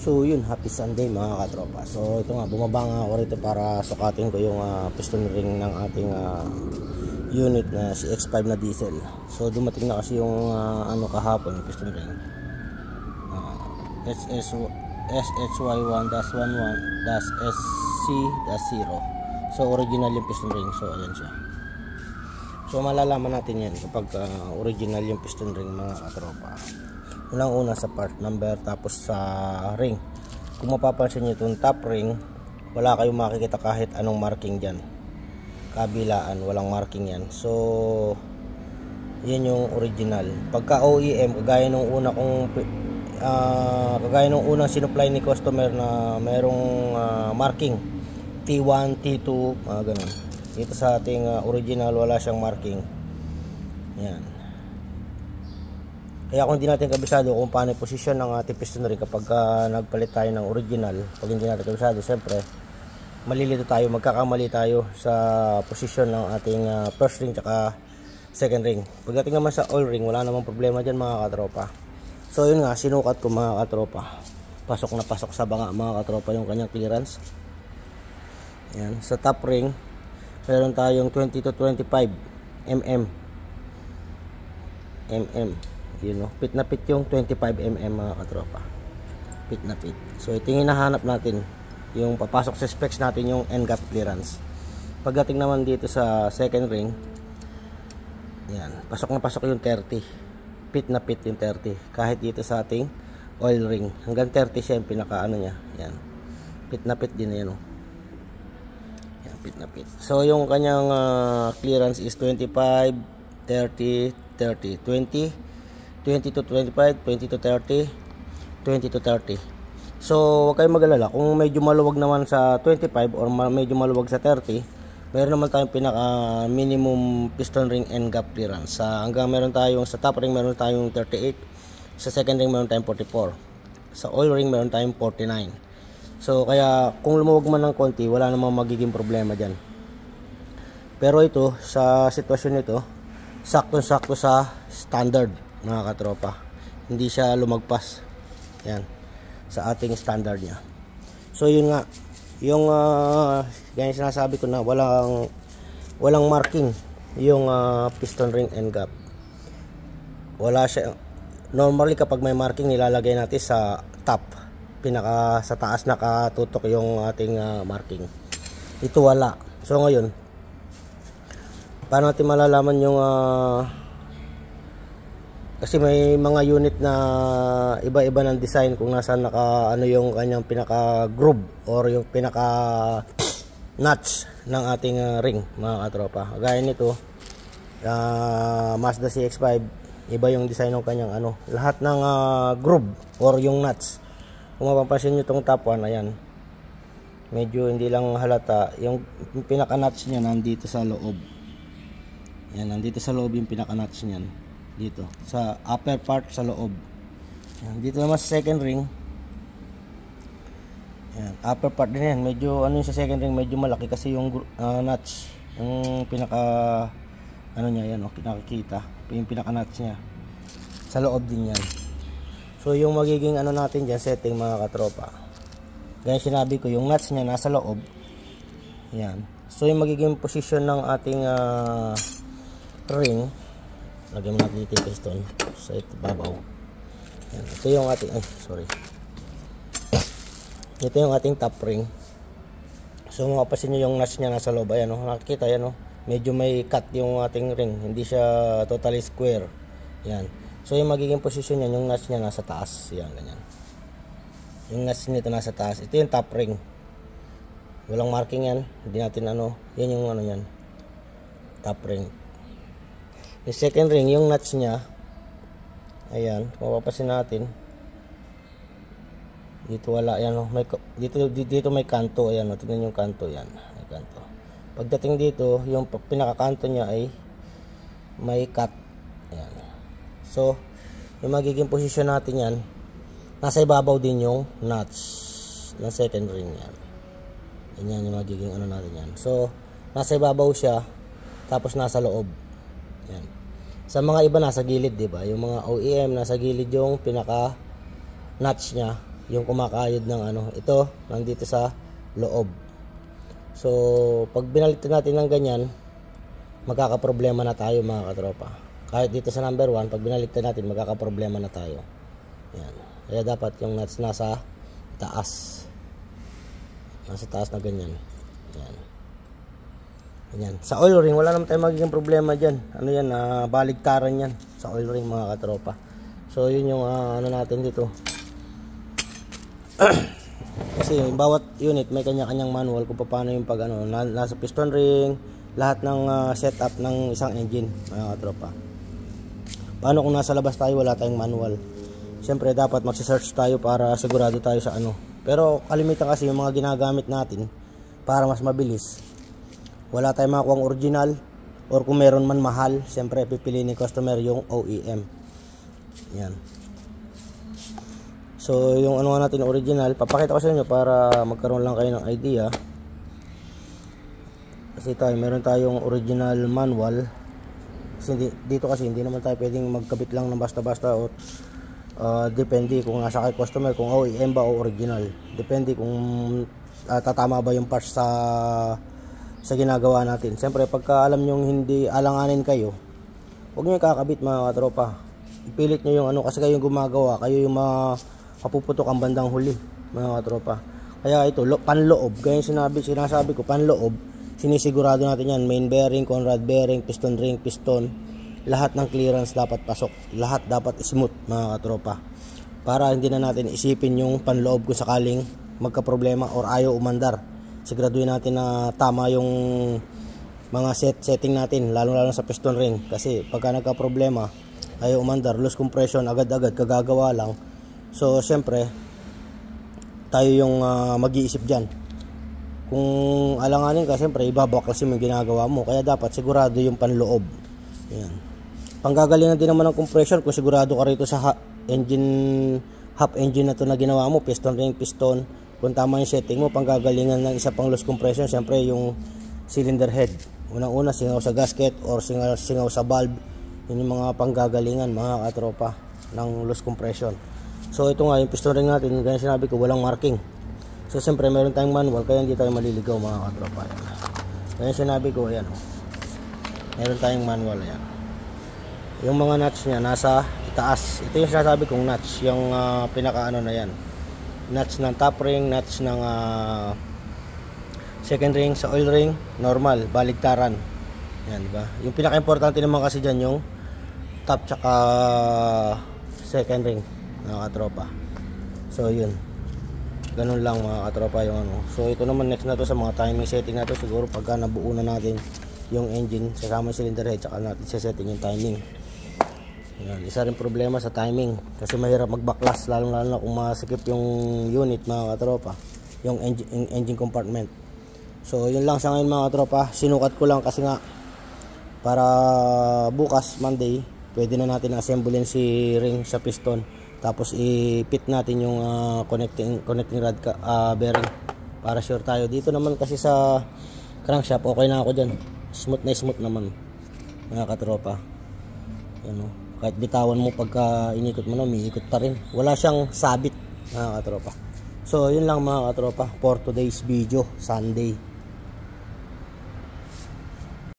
So yun, happy Sunday mga katropa. So ito nga, bumaba nga ako rito para sukatin ko yung piston ring ng ating unit na si X5 na diesel. So dumating na kasi yung kahapon yung piston ring SHY1-11-SC-0. So original yung piston ring. So ayan siya. So malalaman natin yan kapag original yung piston ring mga katropa. Unang-una sa part number, tapos sa ring. Kung mapapansin nyo itong top ring, wala kayong makikita kahit anong marking dyan. Kabilaan, walang marking yan. So yan yung original. Pagka OEM, kagaya nung unang sinupply ni customer na mayroong marking T1, T2, ganun. Dito sa ating original, wala siyang marking. Yan. Kaya kung hindi natin kabisado kung paano yung posisyon ng ating piston ring kapag nagpalit tayo ng original, pag hindi natin kabisado, siyempre malilito tayo, magkakamali tayo sa posisyon ng ating first ring tsaka second ring. Pagdating naman sa oil ring, wala namang problema dyan mga katropa. So yun nga, sinukat ko mga katropa. Pasok na pasok sa banga mga katropa yung kanyang clearance. Yan. Sa top ring, meron tayong 20 to 25 mm. You know, pit na pit yung 25 mm mga katropa. Pit na pit. So ito yung hinahanap natin, yung papasok sa specs natin yung end gap clearance. Pagdating naman dito sa second ring, yan, pasok na pasok yung 30. Pit na pit yung 30. Kahit dito sa ating oil ring, hanggang 30 siya yung pinaka niya. Yan. Pit na pit din yan, oh. Yan, pit na pit. So yung kanyang clearance is 25, 30, 30, 20 to 25, 20 to 30, 20 to 30. So huwag kayong mag-alala kung medyo maluwag naman sa 25 or medyo maluwag sa 30, meron naman tayong pinaka minimum piston ring end gap clearance. Hanggang meron tayong sa top ring meron tayong 38, sa second ring meron tayong 44, sa oil ring meron tayong 49. So kaya kung lumuwag man ng konti, wala namang magiging problema dyan. Pero ito, sa sitwasyon nito, sakto-sakto sa standard mga katropa, hindi siya lumagpas yan sa ating standard niya. So yun nga, yung ganyan sinasabi ko na walang marking yung piston ring end gap. Wala siya. Normally kapag may marking, nilalagay natin sa top, pinaka sa taas nakatutok yung ating marking. Ito wala. So ngayon, paano natin malalaman yung kasi may mga unit na iba-iba ng design kung nasaan yung kanyang pinaka groove or yung pinaka notch ng ating ring mga katropa. Gaya nito, Mazda CX-5, iba yung design ng kanyang lahat ng groove or yung notch. Kung mapapansin nyo itong top 1, ayan, medyo hindi lang halata yung pinaka notch niya nandito sa loob. Yan, nandito sa loob yung pinaka notch niyan. Dito sa upper part sa loob. Yan, dito naman sa second ring, yan, upper part din yan. Medyo yung sa second ring medyo malaki kasi yung notch, yung pinaka niya yan, nakikita yung pinaka notch niya sa loob din yan. So yung magiging natin diyan setting mga katropa, ganyan sinabi ko, yung notch niya nasa loob. Yan. So yung magiging position ng ating ring, lagyan mo natin dito yung piston sa babaw. Yan. Ito yung ating ito yung ating top ring. So mapapansin nyo yung notch niya nasa loob. Ayan, nakikita yan, medyo may cut yung ating ring, hindi siya totally square. Yan. So yung magiging position niya, yung notch niya nasa taas. Yan, ganyan. Yung notch nito nasa taas. Ito yung top ring. Walang marking yan. Hindi natin yan yung yan. Top ring. Yung second ring, yung notch niya, ayan, kung mapapansin natin, dito wala, ayan, dito may kanto, ayan, tingnan yung kanto, yan, may kanto. Pagdating dito, yung pinakakanto niya ay may cut, ayan. So yung magiging posisyon natin yan, nasa ibabaw din yung notch ng second ring yan. Yan yung magiging natin yan. So nasa ibabaw siya, tapos nasa loob. Yan. Sa mga iba nasa gilid, 'di ba? Yung mga OEM nasa gilid yung pinaka notch niya. yung kumakayod ng ano. Ito nandito sa loob. So pag binaliktad natin ng ganyan, magkakaproblema na tayo mga katropa. Kahit dito sa number 1, pag binaliktad natin, magkakaproblema na tayo. Yan. Kaya dapat yung nuts nasa taas. Nasa taas na ganyan. Yan. Ganyan. Sa oil ring, wala naman tayong magiging problema dyan. Ano yan, baligtaran yan sa oil ring mga katropa. So yun yung ano natin dito. Kasi bawat unit may kanya-kanyang manual kung paano yung pag ano, nasa piston ring, lahat ng setup ng isang engine mga katropa. Paano kung nasa labas tayo, wala tayong manual. Siyempre dapat magsi-search tayo para sigurado tayo sa ano. Pero kalimitan kasi yung mga ginagamit natin para mas mabilis, wala tayong makuha original, or kung meron man mahal, siyempre pipiliin ni customer yung OEM. Yan. So yung ano natin original, papakita ko sa inyo para magkaroon lang kayo ng idea. Kasi tayo meron tayong original manual. Kasi dito kasi hindi naman tayo pwedeng magkabit lang ng basta-basta, o depende kung nasa kay customer kung OEM ba o original. Depende kung tatama ba yung parts sa ginagawa natin. Siyempre pagka alam nyo hindi alanganin kayo, huwag nyo kakabit mga katropa. Ipilit nyo yung ano, kasi kayo yung gumagawa, kayo yung mapuputok ang bandang huli mga katropa. Kaya ito panloob, gaya sinasabi ko, panloob, sinisigurado natin yan. Main bearing, Conrad bearing, piston ring, piston, lahat ng clearance dapat pasok, lahat dapat smooth mga katropa, para hindi na natin isipin yung panloob kung sakaling magka-problema or ayaw umandar. Siguraduhin natin na tama yung mga setting natin, lalo sa piston ring, kasi pagka nagka-problema, ayaw umandar, loose compression, agad-agad kagagawa lang. So syempre tayo yung mag-iisip dyan. Kung alanganin ka, siyempre ibabaklasin yung ginagawa mo. Kaya dapat sigurado yung panloob. Ayan. Panggagalingan din naman ng compression kung sigurado ka rito sa half engine na to na ginawa mo, piston ring, piston. Kung tama yung setting mo, panggagalingan ng isa pang loose compression, siyempre yung cylinder head. Unang-una, singaw sa gasket or singaw sa valve. Yun yung mga panggagalingan mga katropa ng loose compression. So ito nga yung piston ring natin, ganyan sinabi ko, walang marking. So siyempre meron tayong manual, kaya hindi tayo maliligaw mga katropa. Ganyan sinabi ko, ayan, meron tayong manual. Ayan. Yung mga nuts niya nasa itaas. Ito yung sinasabi kong nuts, yung pinaka ano na yan, nuts ng top ring, nuts ng second ring. Sa oil ring, normal, baligtaran. Yan, diba? Yung pinaka importante naman kasi dyan yung top tsaka second ring mga katropa. So yun, ganun lang mga katropa yung ano. So ito naman next na to sa mga timing setting na to. Siguro pagka nabuo na natin yung engine, sasama yung cylinder head, tsaka natin setting yung timing. Yan, isa rin problema sa timing kasi mahirap mag-backlash, lalo na kung masikip yung unit mga katropa, yung engine compartment. So yun lang sa ngayon mga katropa. Sinukat ko lang kasi nga para bukas Monday pwede na natin assemblein si ring sa piston, tapos i-fit natin yung connecting rod bearing para sure tayo. Dito naman kasi sa crankshaft okay na ako dyan, smooth naman mga katropa. Yan, kahit bitawan mo pagka inikot mo na, umiikot pa rin, wala siyang sabit mga katropa. So yun lang mga katropa for today's video, Sunday.